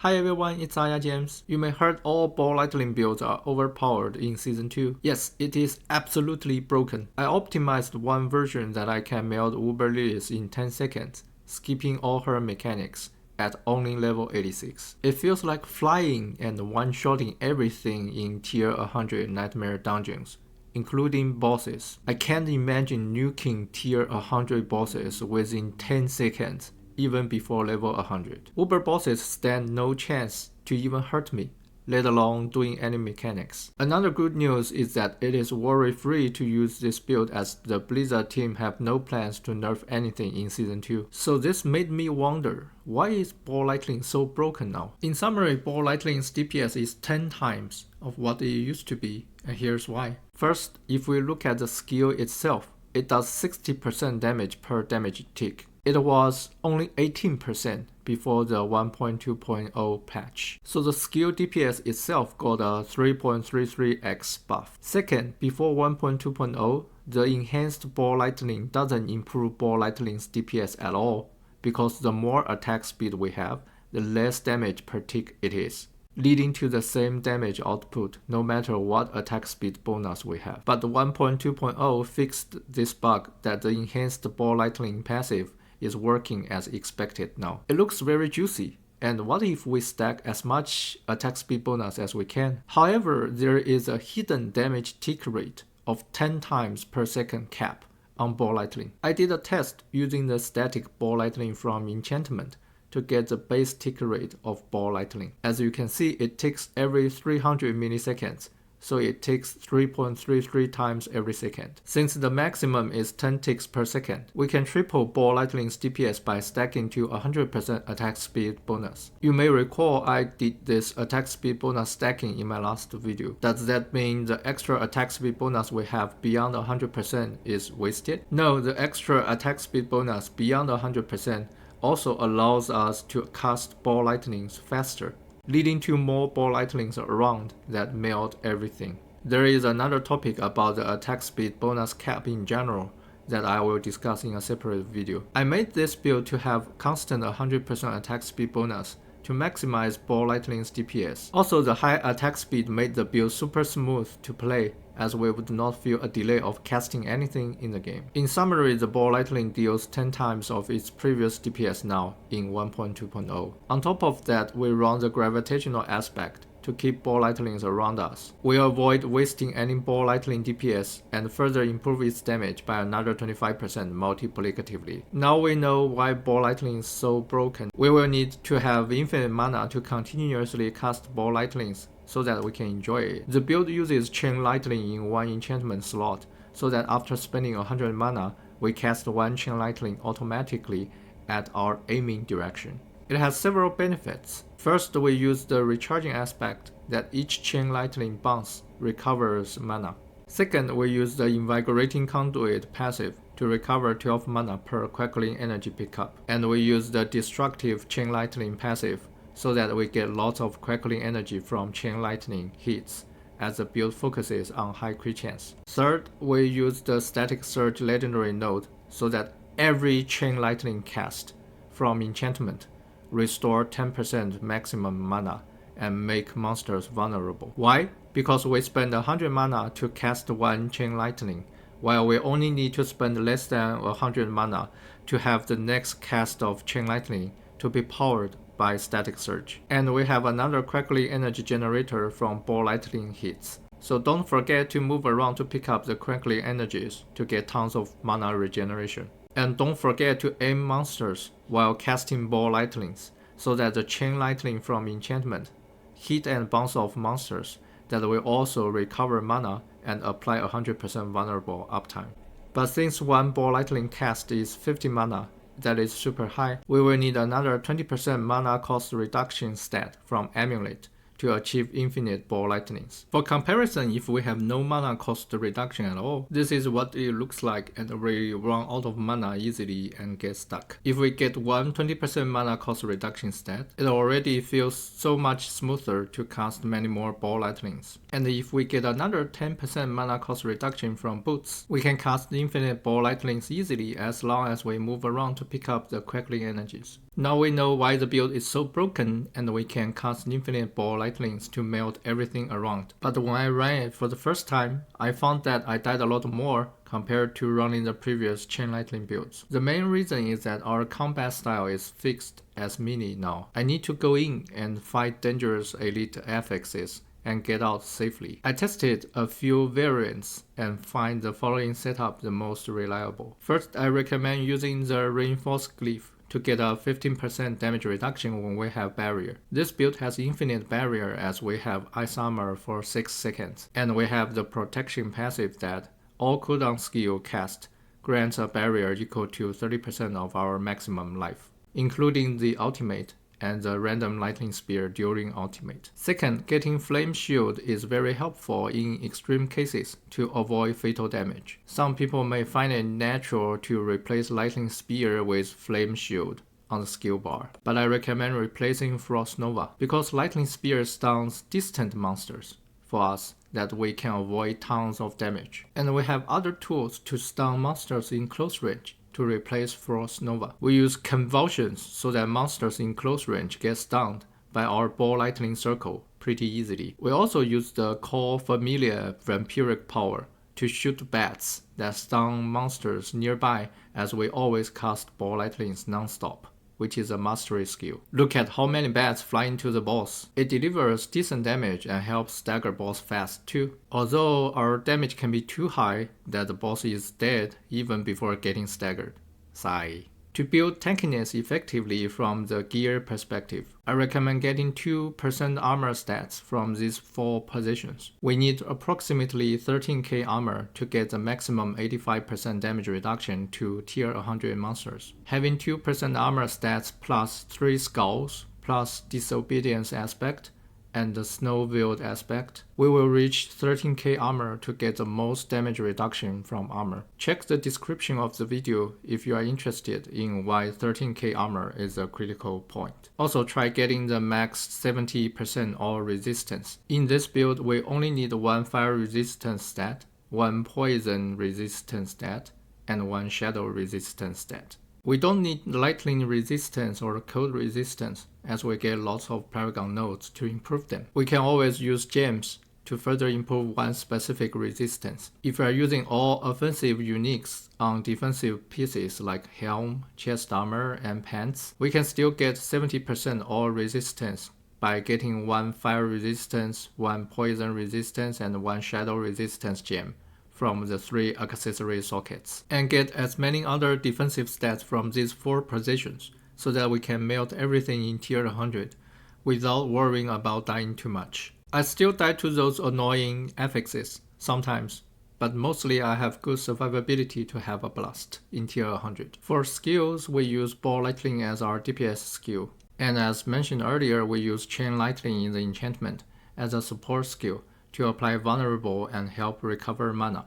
Hi everyone, it's Aya James. You may heard all ball lightning builds are overpowered in Season 2. Yes, it is absolutely broken. I optimized one version that I can melt Uber Lilies in 10 seconds, skipping all her mechanics at only level 86. It feels like flying and one-shotting everything in tier 100 nightmare dungeons, including bosses. I can't imagine nuking tier 100 bosses within 10 seconds. Even before level 100. Uber bosses stand no chance to even hurt me, let alone doing any mechanics. Another good news is that it is worry-free to use this build as the Blizzard team have no plans to nerf anything in Season 2. So this made me wonder, why is Ball Lightning so broken now? In summary, Ball Lightning's DPS is 10 times of what it used to be, and here's why. First, if we look at the skill itself, it does 60% damage per damage tick. It was only 18% before the 1.2.0 patch. So the skill DPS itself got a 3.33x buff. Second, before 1.2.0, the enhanced Ball Lightning doesn't improve Ball Lightning's DPS at all, because the more attack speed we have, the less damage per tick it is, leading to the same damage output no matter what attack speed bonus we have. But the 1.2.0 fixed this bug that the enhanced Ball Lightning passive is working as expected now. It looks very juicy. And what if we stack as much attack speed bonus as we can? However, there is a hidden damage tick rate of 10 times per second cap on Ball Lightning. I did a test using the static Ball Lightning from enchantment to get the base tick rate of Ball Lightning. As you can see, it ticks every 300 milliseconds. So it takes 3.33 times every second. Since the maximum is 10 ticks per second, we can triple Ball Lightning's DPS by stacking to 100% attack speed bonus. You may recall I did this attack speed bonus stacking in my last video. Does that mean the extra attack speed bonus we have beyond 100% is wasted? No, the extra attack speed bonus beyond 100% also allows us to cast Ball Lightnings faster, leading to more Ball Lightnings around that melt everything. There is another topic about the attack speed bonus cap in general that I will discuss in a separate video. I made this build to have constant 100% attack speed bonus to maximize Ball Lightning's DPS. Also, the high attack speed made the build super smooth to play, as we would not feel a delay of casting anything in the game. In summary, the Ball Lightning deals 10 times of its previous DPS now in 1.2.0. On top of that, we run the gravitational aspect to keep Ball Lightnings around us. We avoid wasting any Ball Lightning DPS and further improve its damage by another 25% multiplicatively. Now we know why Ball Lightning is so broken. We will need to have infinite mana to continuously cast Ball Lightnings so that we can enjoy it. The build uses Chain Lightning in one enchantment slot, so that after spending 100 mana, we cast one Chain Lightning automatically at our aiming direction. It has several benefits. First, we use the recharging aspect that each Chain Lightning bounce recovers mana. Second, we use the Invigorating Conduit passive to recover 12 mana per Crackling Energy pickup. And we use the Destructive Chain Lightning passive so that we get lots of Crackling Energy from Chain Lightning hits, as the build focuses on high crit chance. Third, we use the Static Surge legendary node so that every Chain Lightning cast from enchantment restore 10% maximum mana and make monsters vulnerable. Why? Because we spend 100 mana to cast one Chain Lightning, while we only need to spend less than 100 mana to have the next cast of Chain Lightning to be powered by Static Surge. And we have another Crackling Energy generator from Ball Lightning hits. So don't forget to move around to pick up the Crackling Energies to get tons of mana regeneration. And don't forget to aim monsters while casting Ball Lightnings, so that the Chain Lightning from enchantment hit and bounce off monsters that will also recover mana and apply 100% vulnerable uptime. But since one Ball Lightning cast is 50 mana, that is super high, we will need another 20% mana cost reduction stat from Amulet to achieve infinite Ball Lightnings. For comparison, if we have no mana cost reduction at all, this is what it looks like, and we run out of mana easily and get stuck. If we get one 20% mana cost reduction stat, it already feels so much smoother to cast many more Ball Lightnings. And if we get another 10% mana cost reduction from boots, we can cast infinite Ball Lightnings easily as long as we move around to pick up the Crackling Energies. Now we know why the build is so broken and we can cast infinite ball lightnings to melt everything around. But when I ran it for the first time, I found that I died a lot more compared to running the previous chain lightning builds. The main reason is that our combat style is fixed as melee now. I need to go in and fight dangerous elite affixes and get out safely. I tested a few variants and find the following setup the most reliable. First, I recommend using the reinforced glyph to get a 15% damage reduction when we have barrier. This build has infinite barrier as we have ice armor for 6 seconds, and we have the protection passive that all cooldown skill cast grants a barrier equal to 30% of our maximum life, including the ultimate and the random lightning spear during ultimate. Second, getting flame shield is very helpful in extreme cases to avoid fatal damage. Some people may find it natural to replace lightning spear with flame shield on the skill bar, but I recommend replacing Frost Nova because lightning spear stuns distant monsters for us that we can avoid tons of damage. And we have other tools to stun monsters in close range to replace Frost Nova. We use convulsions so that monsters in close range get stunned by our ball lightning circle pretty easily. We also use the core familiar Vampiric Power to shoot bats that stun monsters nearby as we always cast ball lightnings non-stop, which is a mastery skill. Look at how many bats fly into the boss. It delivers decent damage and helps stagger boss fast too. Although our damage can be too high that the boss is dead even before getting staggered. Sigh. To build tankiness effectively from the gear perspective, I recommend getting 2% armor stats from these 4 positions. We need approximately 13k armor to get the maximum 85% damage reduction to tier 100 monsters. Having 2% armor stats plus 3 skulls plus disobedience aspect and the snow-veiled aspect, we will reach 13k armor to get the most damage reduction from armor. Check the description of the video if you are interested in why 13k armor is a critical point. Also try getting the max 70% all resistance. In this build, we only need 1 fire resistance stat, 1 poison resistance stat, and 1 shadow resistance stat. We don't need lightning resistance or cold resistance as we get lots of Paragon nodes to improve them. We can always use gems to further improve one specific resistance. If we are using all offensive uniques on defensive pieces like helm, chest armor, and pants, we can still get 70% all resistance by getting 1 fire resistance, 1 poison resistance, and 1 shadow resistance gem from the 3 accessory sockets, and get as many other defensive stats from these 4 positions so that we can melt everything in tier 100 without worrying about dying too much. I still die to those annoying affixes sometimes, but mostly I have good survivability to have a blast in tier 100. For skills, we use ball lightning as our DPS skill, and as mentioned earlier, we use chain lightning in the enchantment as a support skill to apply vulnerable and help recover mana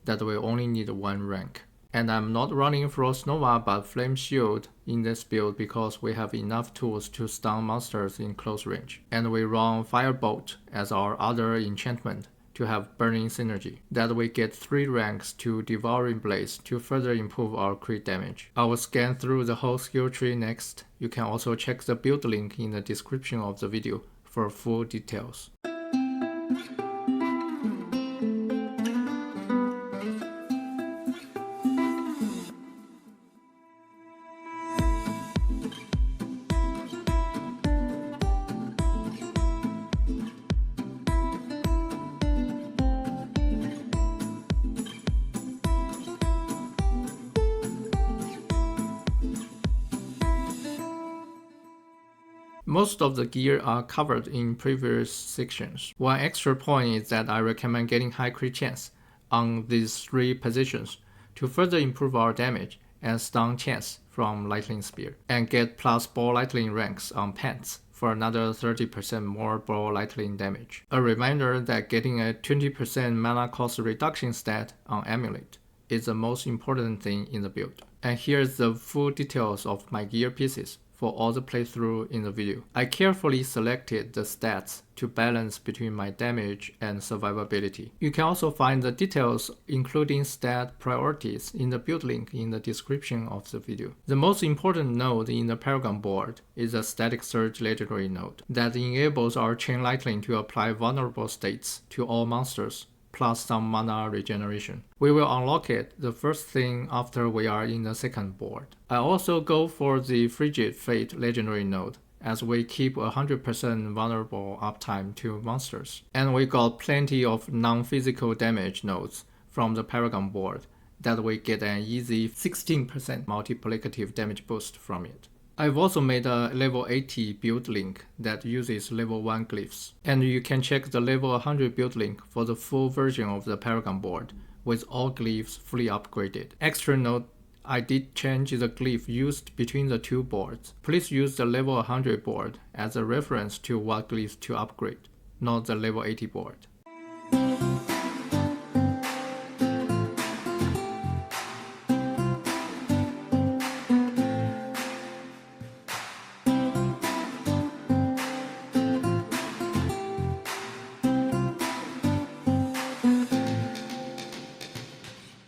that we only need 1 rank. And I'm not running Frost Nova but Flame Shield in this build because we have enough tools to stun monsters in close range. And we run Firebolt as our other enchantment to have burning synergy, that we get 3 ranks to Devouring Blaze to further improve our crit damage. I will scan through the whole skill tree next. You can also check the build link in the description of the video for full details. Most of the gear are covered in previous sections. One extra point is that I recommend getting high crit chance on these 3 positions to further improve our damage and stun chance from lightning spear, and get plus ball lightning ranks on pants for another 30% more ball lightning damage. A reminder that getting a 20% mana cost reduction stat on amulet is the most important thing in the build. And here's the full details of my gear pieces for all the playthrough in the video. I carefully selected the stats to balance between my damage and survivability. You can also find the details including stat priorities in the build link in the description of the video. The most important node in the Paragon board is the Static Surge legendary node that enables our Chain Lightning to apply vulnerable states to all monsters, plus some mana regeneration. We will unlock it the first thing after we are in the second board. I also go for the Frigid Fate legendary node, as we keep 100% vulnerable uptime to monsters. And we got plenty of non-physical damage nodes from the Paragon board that we get an easy 16% multiplicative damage boost from it. I've also made a level 80 build link that uses level 1 glyphs, and you can check the level 100 build link for the full version of the Paragon board with all glyphs fully upgraded. Extra note, I did change the glyph used between the two boards. Please use the level 100 board as a reference to what glyphs to upgrade, not the level 80 board.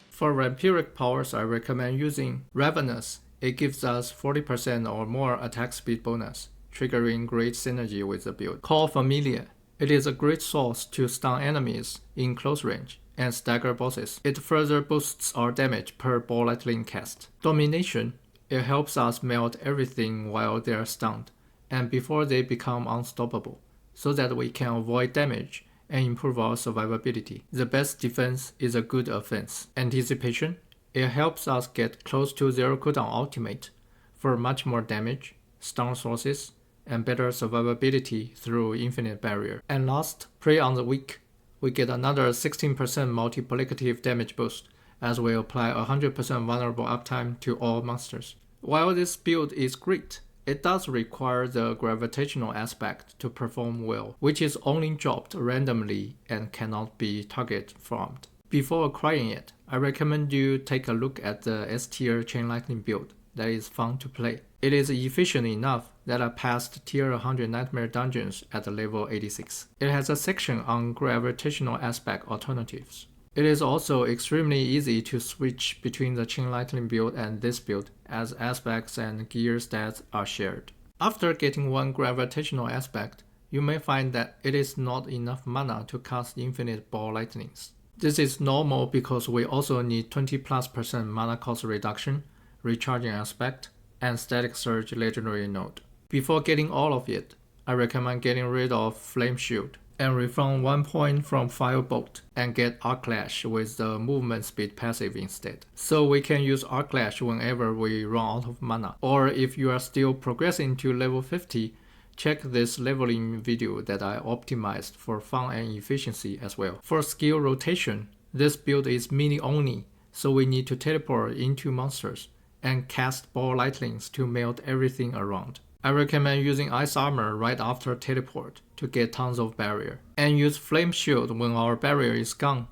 For Vampiric Powers, I recommend using Ravenous. It gives us 40% or more attack speed bonus, triggering great synergy with the build. Call Familiar. It is a great source to stun enemies in close range and stagger bosses. It further boosts our damage per ball lightning cast. Domination. It helps us melt everything while they are stunned and before they become unstoppable, so that we can avoid damage and improve our survivability. The best defense is a good offense. Anticipation. It helps us get close to zero cooldown ultimate for much more damage, stun sources, and better survivability through infinite barrier. And last, Prey on the Weak. We get another 16% multiplicative damage boost as we apply 100% vulnerable uptime to all monsters. While this build is great, it does require the gravitational aspect to perform well, which is only dropped randomly and cannot be target farmed. Before acquiring it, I recommend you take a look at the S tier Chain Lightning build that is fun to play. It is efficient enough that I passed tier 100 Nightmare dungeons at level 86. It has a section on gravitational aspect alternatives. It is also extremely easy to switch between the Chain Lightning build and this build, as aspects and gear stats are shared. After getting one gravitational aspect, you may find that it is not enough mana to cast infinite ball lightnings. This is normal because we also need 20+% mana cost reduction, recharging aspect, and static surge legendary node. Before getting all of it, I recommend getting rid of Flame Shield and refund 1 point from Firebolt and get Arc Clash with the movement speed passive instead. So we can use Arc Clash whenever we run out of mana. Or if you are still progressing to level 50, check this leveling video that I optimized for fun and efficiency as well. For skill rotation, this build is melee only, so we need to teleport into monsters and cast ball lightnings to melt everything around. I recommend using Ice Armor right after teleport to get tons of barrier, and use Flame Shield when our barrier is gone,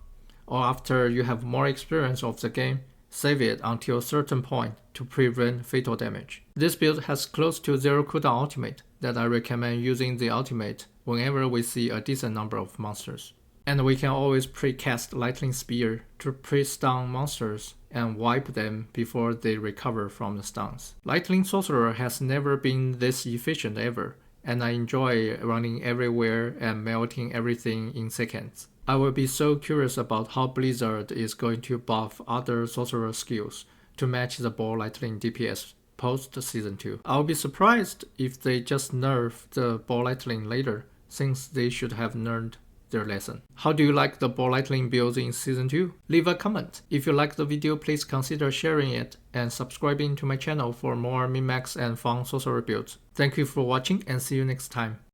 or after you have more experience of the game, save it until a certain point to prevent fatal damage. This build has close to zero cooldown ultimate that I recommend using the ultimate whenever we see a decent number of monsters. And we can always pre-cast Lightning Spear to pre-stun monsters and wipe them before they recover from the stuns. Lightning Sorcerer has never been this efficient ever, and I enjoy running everywhere and melting everything in seconds. I will be so curious about how Blizzard is going to buff other Sorcerer skills to match the ball lightning DPS post Season 2. I'll be surprised if they just nerf the ball lightning later, since they should have learned their lesson. How do you like the ball lightning builds in Season 2? Leave a comment. If you like the video, please consider sharing it and subscribing to my channel for more Minmax and fun sorcerer builds. Thank you for watching and see you next time.